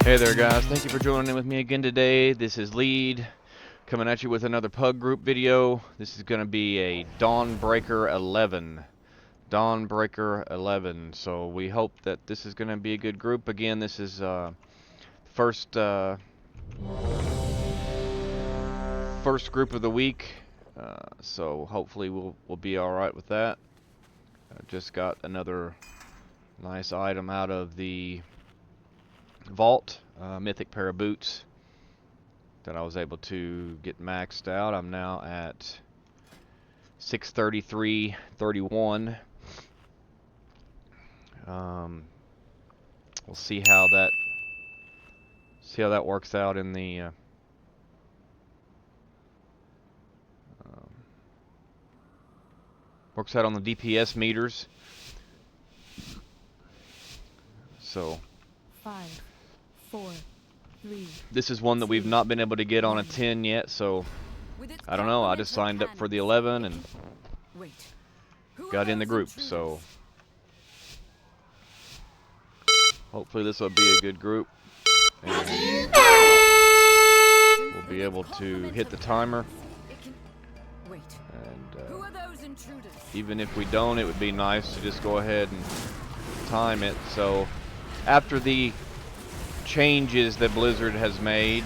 Hey there guys, thank you for joining in with me again today. This is Lead, coming at you with another Pugg group video. This is going to be a Dawnbreaker 11. Dawnbreaker 11. So we hope that this is going to be a good group. Again, this is first group of the week. So hopefully we'll be alright with that. Just got another nice item out of the vault, Mythic pair of boots that I was able to get maxed out. I'm now at 633.31. We'll see how that works out in the works out on the DPS meters. So 5, 4, 3. This is one that we've not been able to get on a 10 yet, so I don't know. I just signed up for the 11 and got in the group, so hopefully this will be a good group and we'll be able to hit the timer. And even if we don't, it would be nice to just go ahead and time it. So after the changes that Blizzard has made,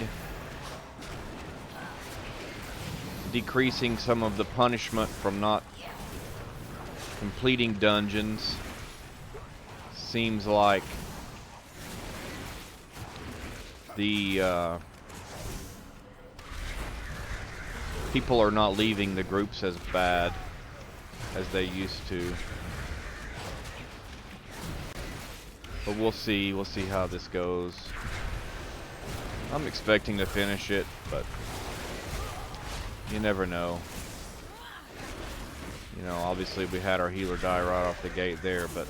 decreasing some of the punishment from not completing dungeons, seems like the people are not leaving the groups as bad as they used to. But we'll see how this goes. I'm expecting to finish it, but you never know. You know, obviously we had our healer die right off the gate there, but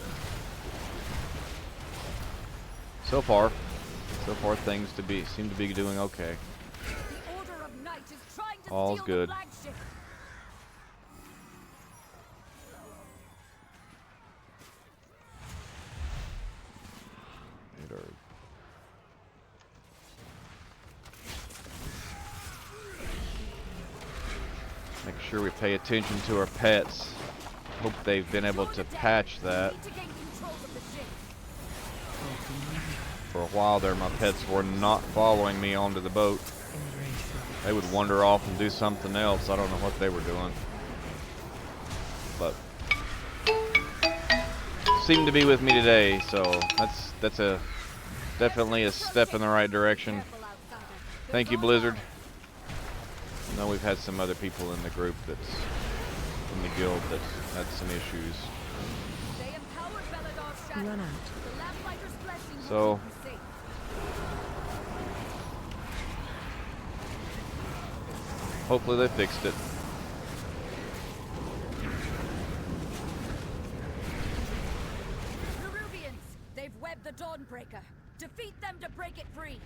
so far things seem to be doing okay. All's good. Make sure we pay attention to our pets. Hope they've been able to patch that. For a while there, my pets were not following me onto the boat. They would wander off and do something else. I don't know what they were doing. But seemed to be with me today, so that's definitely a step in the right direction. Thank you, Blizzard. I know we've had some other people in the group in the guild that's had some issues. So hopefully they fixed it. Peruvians, they've webbed the Dawnbreaker. Defeat them to break it free.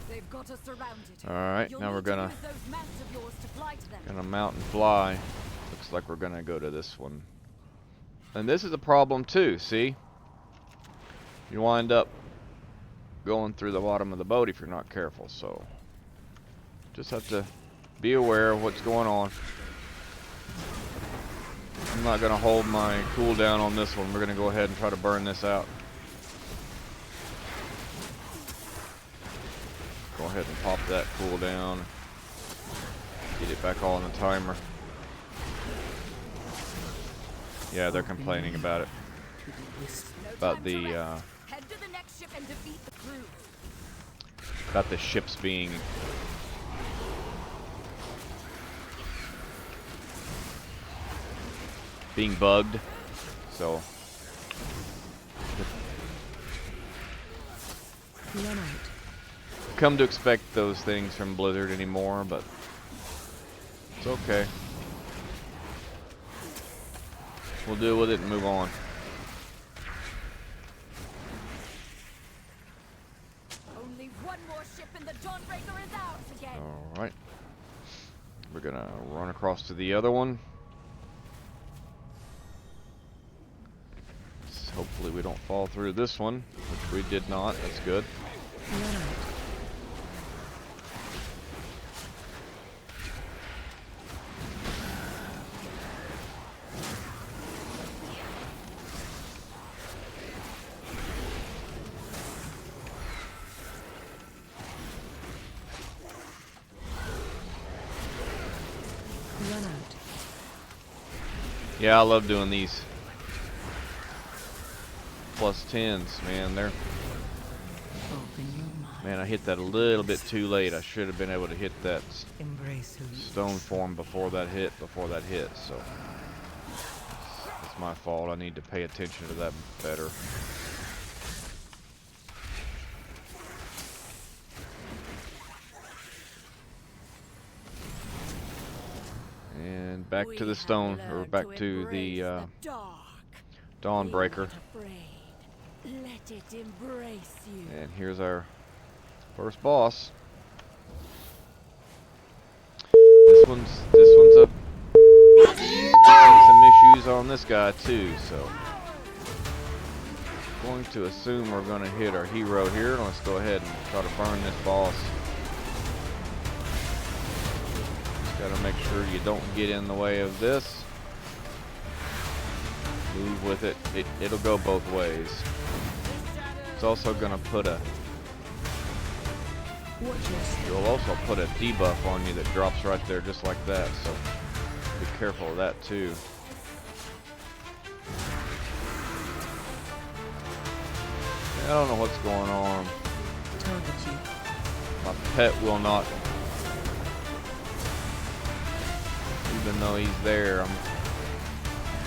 They've got us surrounded. Alright, now we're gonna mount and fly. Looks like we're gonna go to this one. And this is a problem too, see? You wind up going through the bottom of the boat if you're not careful, so just have to be aware of what's going on. I'm not gonna hold my cooldown on this one. We're gonna go ahead and try to burn this out. Go ahead and pop that cooldown. Get it back on the timer. Yeah, they're complaining about it. About the ships being bugged. So come to expect those things from Blizzard anymore, but it's okay. We'll deal with it and move on. Only one more ship in the Dawnbreaker is ours again. Alright. We're gonna run across to the other one. Hopefully we don't fall through this one, which we did not. That's good. Yeah, I love doing these plus 10s, man. Man, I hit that a little bit too late. I should have been able to hit that stone form before that hit. So it's my fault. I need to pay attention to that better. And back to the stone, or back to the Dawnbreaker. Let it embrace you. And here's our first boss. This one's a some issues on this guy too, so going to assume we're going to hit our hero here. Let's go ahead and try to burn this boss. Just got to make sure you don't get in the way of this. Move with it. It'll go both ways. It's also going to put a... You'll also put a debuff on you that drops right there just like that, so be careful of that too. I don't know what's going on. My pet will not... Even though he's there,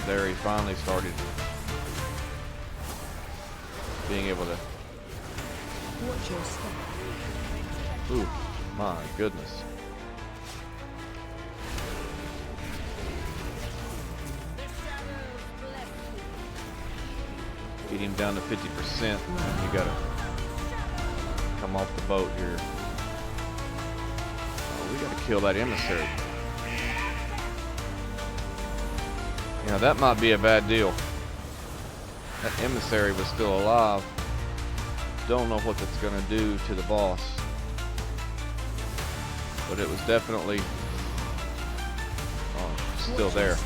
there he finally started being able to... Ooh, my goodness. Get him down to 50%, and you gotta come off the boat here. Oh, we gotta kill that emissary. You know, that might be a bad deal. That emissary was still alive. Don't know what that's gonna do to the boss. But it was definitely still there.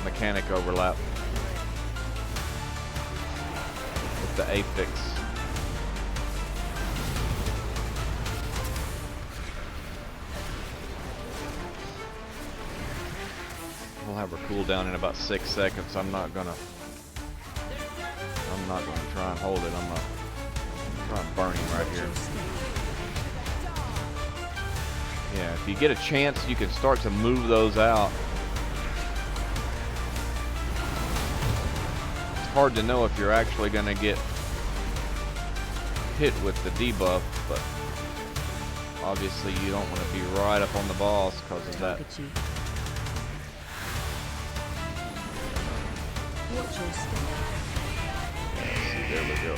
Mechanic overlap with the Apex. We'll have her cooldown in about 6 seconds. I'm not gonna try and hold it. I'm gonna try and burn him right here. Yeah, if you get a chance, you can start to move those out. It's hard to know if you're actually gonna get hit with the debuff, but obviously you don't want to be right up on the boss because of that. See, there we go.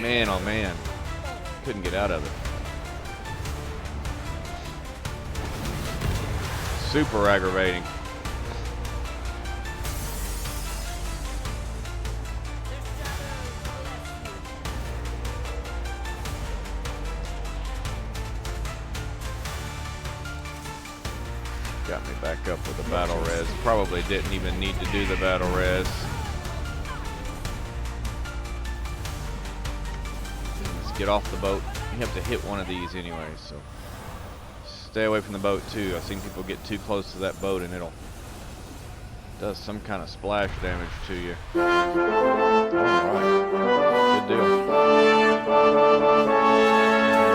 Man, oh man. Couldn't get out of it. Super aggravating. Got me back up with the battle res. Probably didn't even need to do the battle res. Get off the boat. You have to hit one of these anyway, so stay away from the boat too. I've seen people get too close to that boat and does some kind of splash damage to you. Alright. Good deal.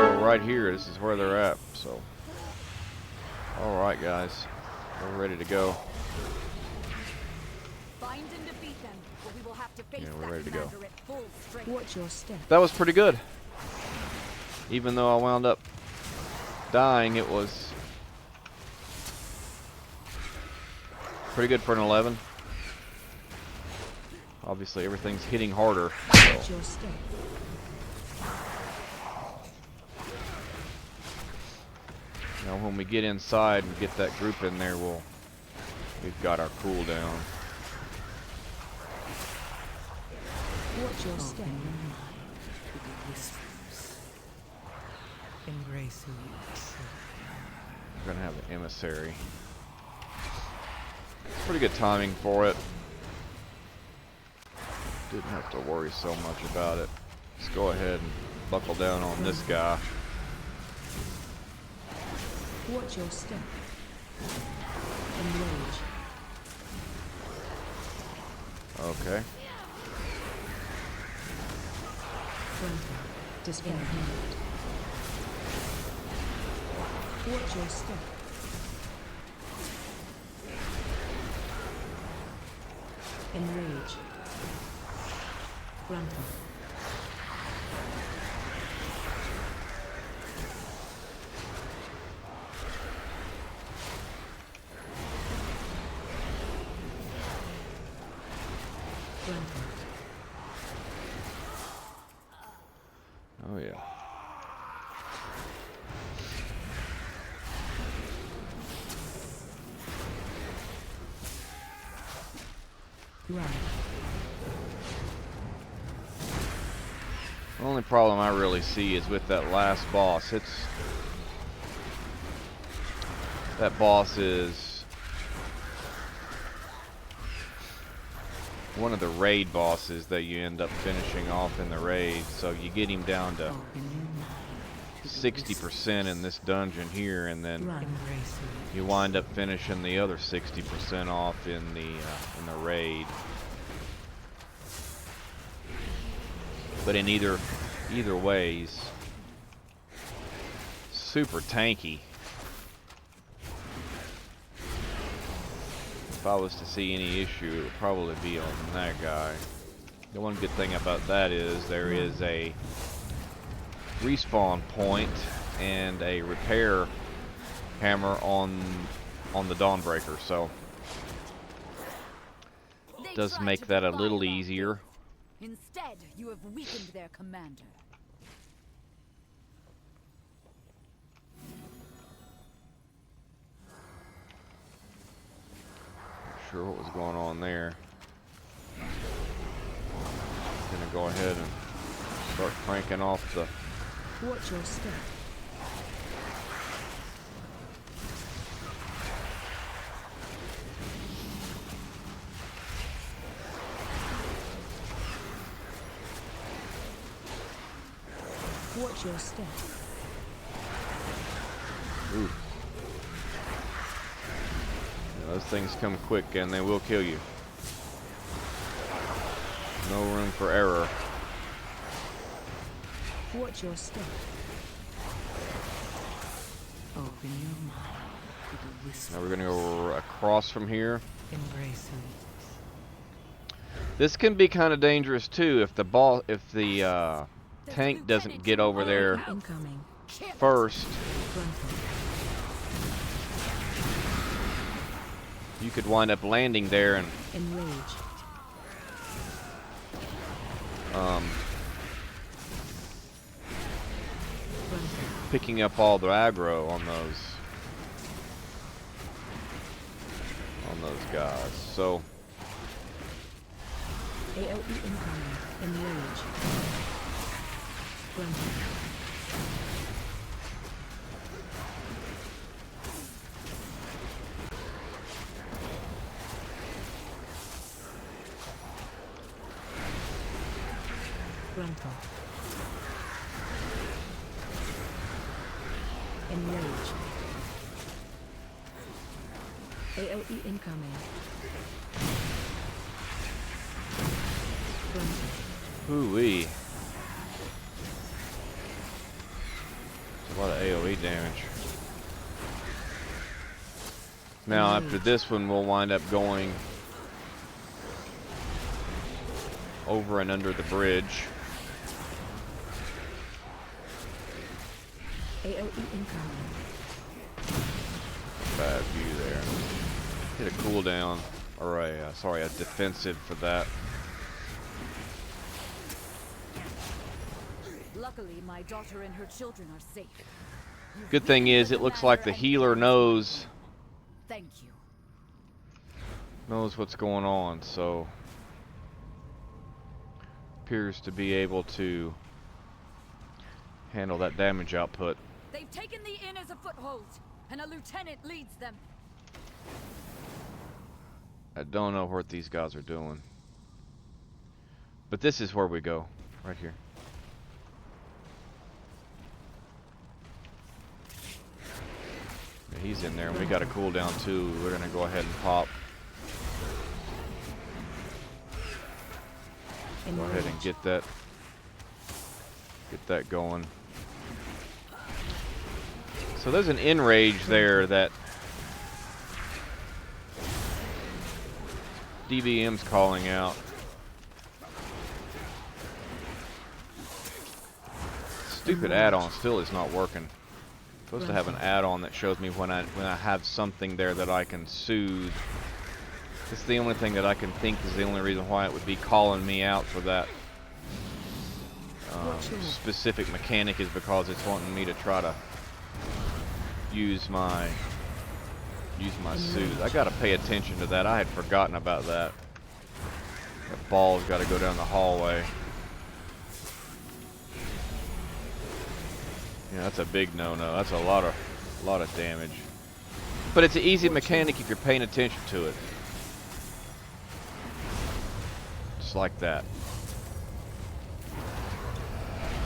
Go right here. This is where they're at, so alright guys. We're ready to go. Find and defeat them, or we will have to face we're ready to go. Watch your step. That was pretty good. Even though I wound up dying, it was pretty good for an 11. Obviously, everything's hitting harder. So. Now, when we get inside and get that group in there, we'll We've got our cooldown. Watch your step. Embrace who you are. We're gonna have an emissary. Pretty good timing for it. Didn't have to worry so much about it. Let's go ahead and buckle down on this guy. Watch your step. Enrage. Okay. Grandpa. Dispel hand. Watch your step. Enrage. Grandpa. Grandpa. Oh yeah. Run. The only problem I really see is with that last boss. That boss is one of the raid bosses that you end up finishing off in the raid. So you get him down to 60% in this dungeon here, and then Embrace who you you wind up finishing the other 60% off in the raid. But in either ways, super tanky. If I was to see any issue, it would probably be on that guy. The one good thing about that is there is a respawn point and a repair hammer on the Dawnbreaker, so They does tried make to that a divide little our easier. faith. Instead, you have weakened their commander. Not sure what was going on there. Gonna go ahead and start cranking off the Watch your step. Watch your step. Ooh. Yeah, those things come quick and they will kill you. No room for error. Watch your step. open your mind to the whisper. Now we're gonna go across from here. Embrace who you This can be kind of dangerous too if the tank doesn't get over there Incoming. first. Grandpa. You could wind up landing there and Enrage. Grandpa. picking up all the aggro on those guys. So AOE incoming. Enrage. Grandpa. Grandpa. Enrage. AOE incoming. Grandpa. ooh-wee. It's a lot of AoE damage. Now after this one we'll wind up going over and under the bridge. AOE incoming. Bad view there. Hit a cooldown, or a, sorry, a defensive for that. Luckily, my daughter and her children are safe. You've Good thing weakened is the it looks like the commander and healer carried knows my Thank you. knows what's going on, so appears to be able to handle that damage output. They've taken the inn as a foothold, and a lieutenant leads them. I don't know what these guys are doing. But this is where we go. Right here. Yeah, he's in there, and we got a cooldown too. We're gonna go ahead and pop. Go ahead and get that going. So there's an enrage there that DBM's calling out. Stupid add-on still is not working. Supposed to have an add-on that shows me when I have something there that I can soothe. It's the only thing that I can think is the only reason why it would be calling me out for that specific mechanic, is because it's wanting me to try to use my soothe. I gotta pay attention to that. I had forgotten about that. That ball's gotta go down the hallway. Yeah, that's a big no-no. That's a lot of damage. But it's an easy mechanic if you're paying attention to it. Just like that.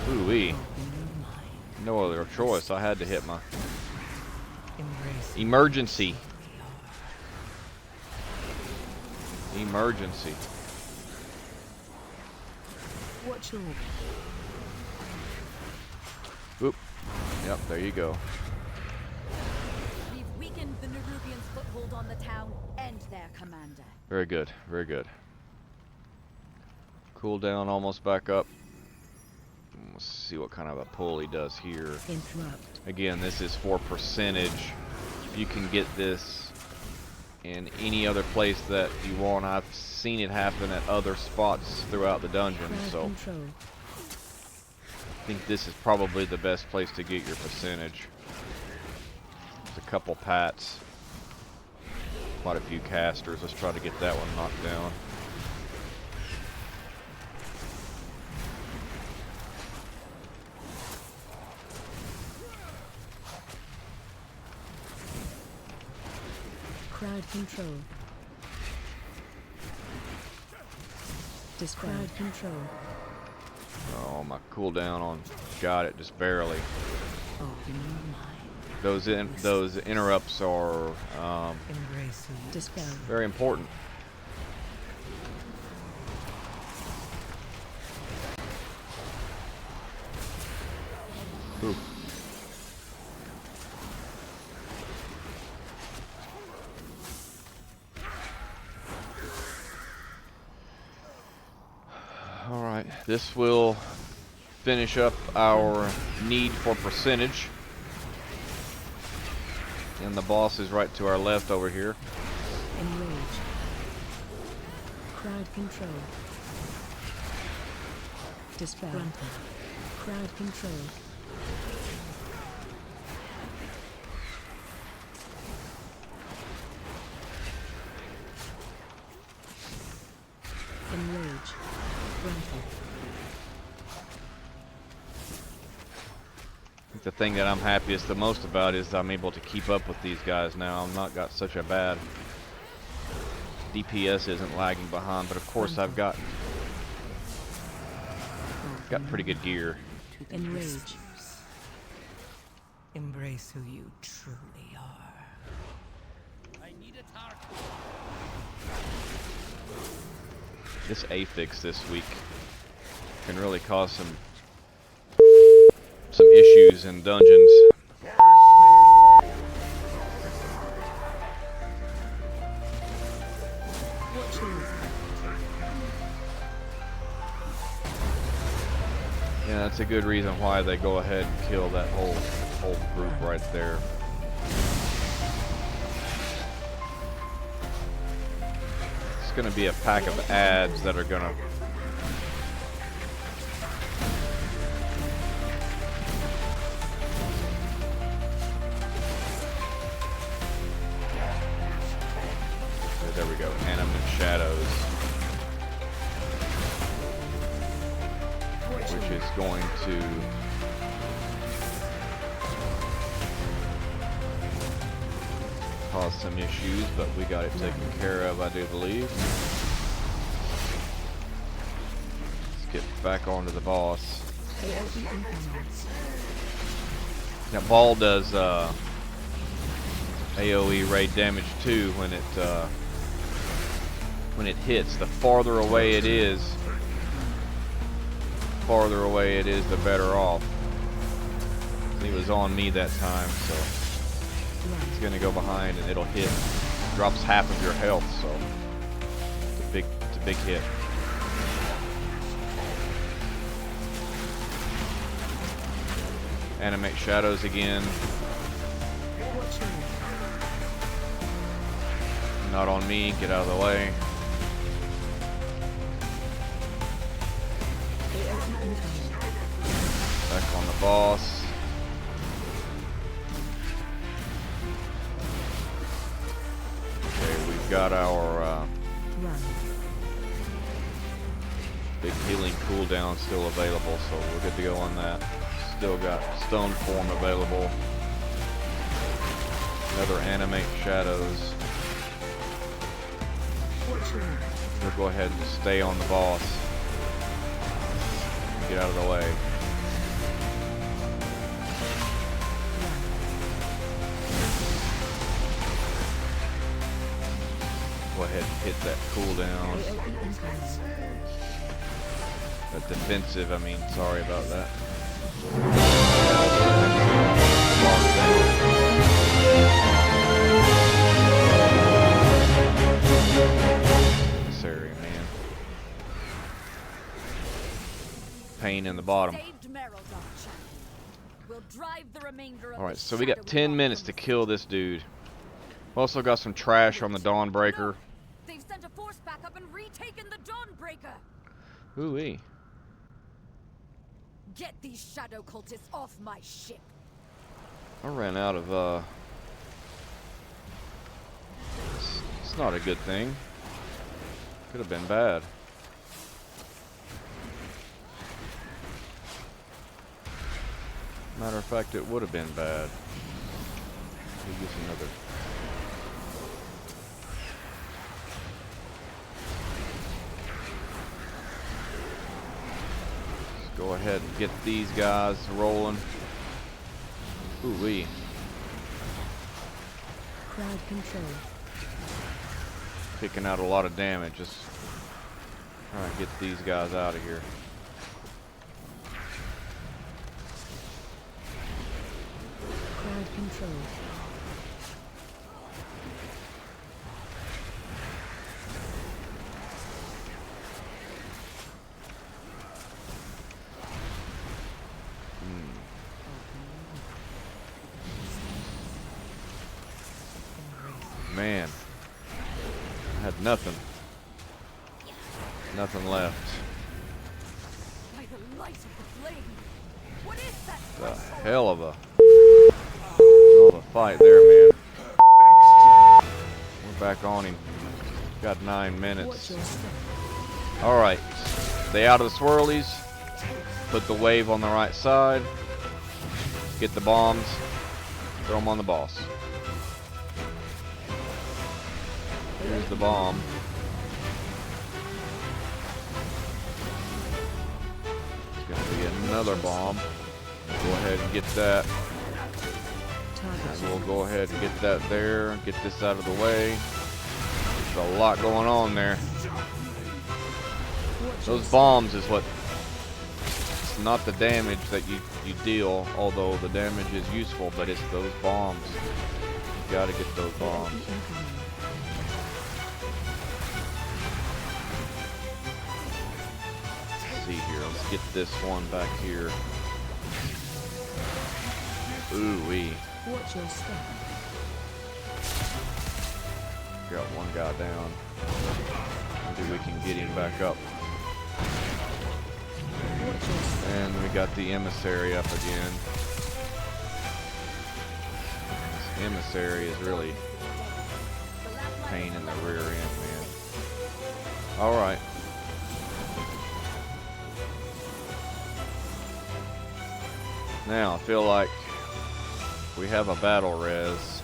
Ooh-wee. No other choice. I had to hit my emergency. Emergency. Watch your Oop. Yep, there you go. We've weakened the Nerubians' foothold on the town and their commander. Very good, very good. Cooldown almost back up. Let's see what kind of a pull he does here. interrupt. Again, this is for percentage. You can get this in any other place that you want. I've seen it happen at other spots throughout the dungeon, Crowd so control. I think this is probably the best place to get your percentage. There's a couple pats. Quite a few casters. Let's try to get that one knocked down. Crowd control. Crowd control. Oh, my cooldown on got it just barely. Open your mind. Those interrupts are Embrace who you Dispel. very important. Ooh. All right, this will finish up our need for percentage. And the boss is right to our left over here. Enrage. Crowd control. Dispel. Crowd control. Enrage. Grapple. I think the thing that I'm happiest the most about is I'm able to keep up with these guys now. I'm not got such a bad DPS isn't lagging behind, but of course I've got pretty good gear. to the Enrage. whispers. Embrace who you truly are. I need a target. This affix this week can really cause some issues in dungeons. Watch your Yeah, that's a good reason why they go ahead and kill that whole group right there. It's gonna be a pack of ads that are gonna There we go. Animate shadows. Which is going to cause some issues, but we got it taken care of, I do believe. Let's get back onto the boss. Now ball does AoE raid damage too when it hits. The farther away it is, the better off. He was on me that time, so it's gonna go behind and it'll hit. Drops half of your health, so it's a big hit. Animate shadows again. Not on me, get out of the way. Back on the boss. Okay, we've got our big healing cooldown still available, so we're good to go on that. Still got stone form available. Another animate shadows. We'll go ahead and stay on the boss. Get out of the way. Go ahead and hit that cooldown. That defensive, I mean, sorry about that. This area, man. Pain in the bottom. Alright, so we got 10 minutes to kill this dude. We also got some trash on the Dawnbreaker. They've sent a force back up and retaken the Dawnbreaker. Ooh-wee. Get these shadow cultists off my ship. I ran out of, it's not a good thing. Could have been bad. Matter of fact, it would have been bad. Let me use another. Let's go ahead and get these guys rolling. Ooh-wee. Crowd control. Picking out a lot of damage. Just trying to get these guys out of here. Crowd control. Man, I had nothing left. By the light of the flame. What is that? The hell of a fight there, man. We're back on him. Got 9 Watch minutes. your step. All right, stay out of the swirlies. Put the wave on the right side. Get the bombs. Throw them on the boss. Here's the bomb. It's gonna be another bomb. Go ahead and get that. And we'll go ahead and get that there. Get this out of the way. There's a lot going on there. Those bombs is what. It's not the damage that you deal, although the damage is useful, but it's those bombs. You gotta get those bombs. See here, let's get this one back here. Ooh-wee. Watch your step. Got one guy down. Maybe we can get him back up. Watch your step. And we got the emissary up again. This emissary is really a pain in the rear end, man. Alright. Now, I feel like we have a battle res.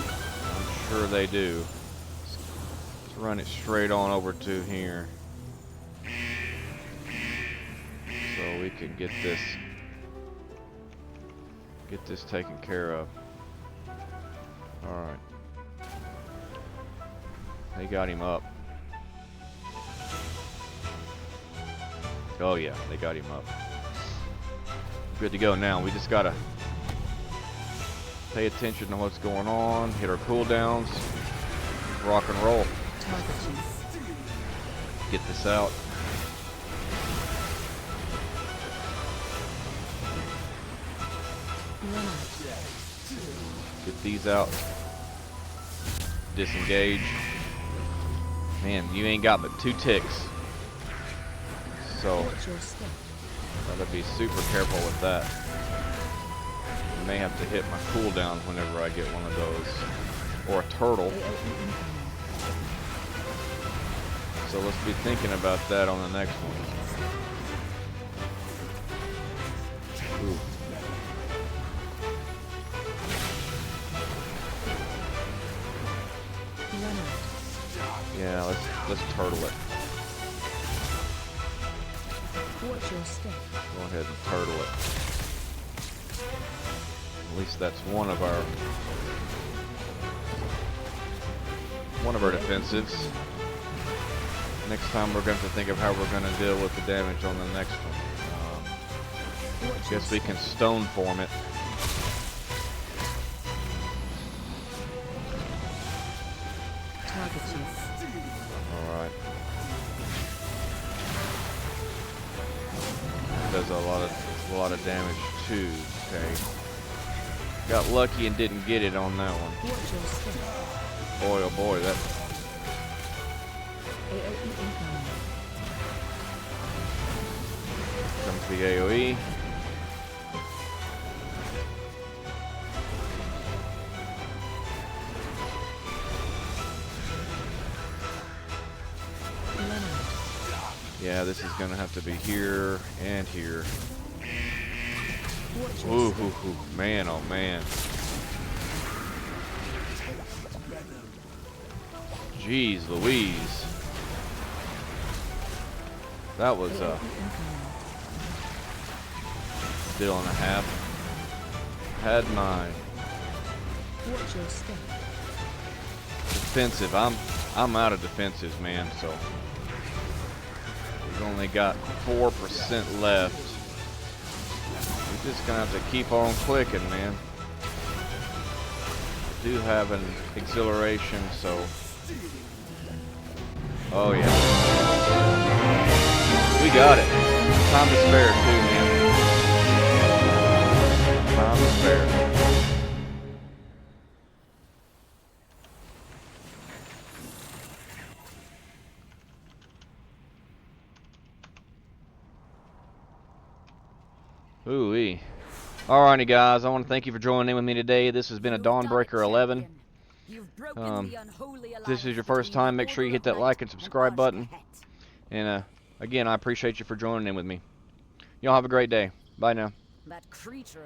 I'm sure they do. Let's run it straight on over to here. So we can get this taken care of. Alright. They got him up. Oh yeah, they got him up. Good to go now. We just gotta pay attention to what's going on, hit our cooldowns, rock and roll. Get this out. Get these out. Disengage. Man, you ain't got but 2 ticks. So gotta be super careful with that. I may have to hit my cooldown whenever I get one of those. Or a turtle. So let's be thinking about that on the next one. Ooh. Yeah, let's turtle it. Watch your step. Go ahead and turtle it. At least that's one of our defensives. Next time we're going to think of how we're going to deal with the damage on the next one. Guess we can stone form it. Alright. Does a lot of damage too. Okay. Got lucky and didn't get it on that one. Boy, oh boy, that. Comes the AOE. Yeah, this is gonna have to be here and here. Ooh, man, oh man. Jeez Louise. That was still and a half. Had mine. Defensive. I'm out of defensives, man, so we've only got 4% left. We're just gonna have to keep on clicking, man. I do have an exhilaration, so. Oh yeah. We got it. Time to spare too, man. Time to spare. Ooh-wee. Alrighty guys, I want to thank you for joining in with me today. This has been a Dawnbreaker 11. If this is your first time, make sure you hit that like and subscribe button. And again, I appreciate you for joining in with me. Y'all have a great day. Bye now. That creature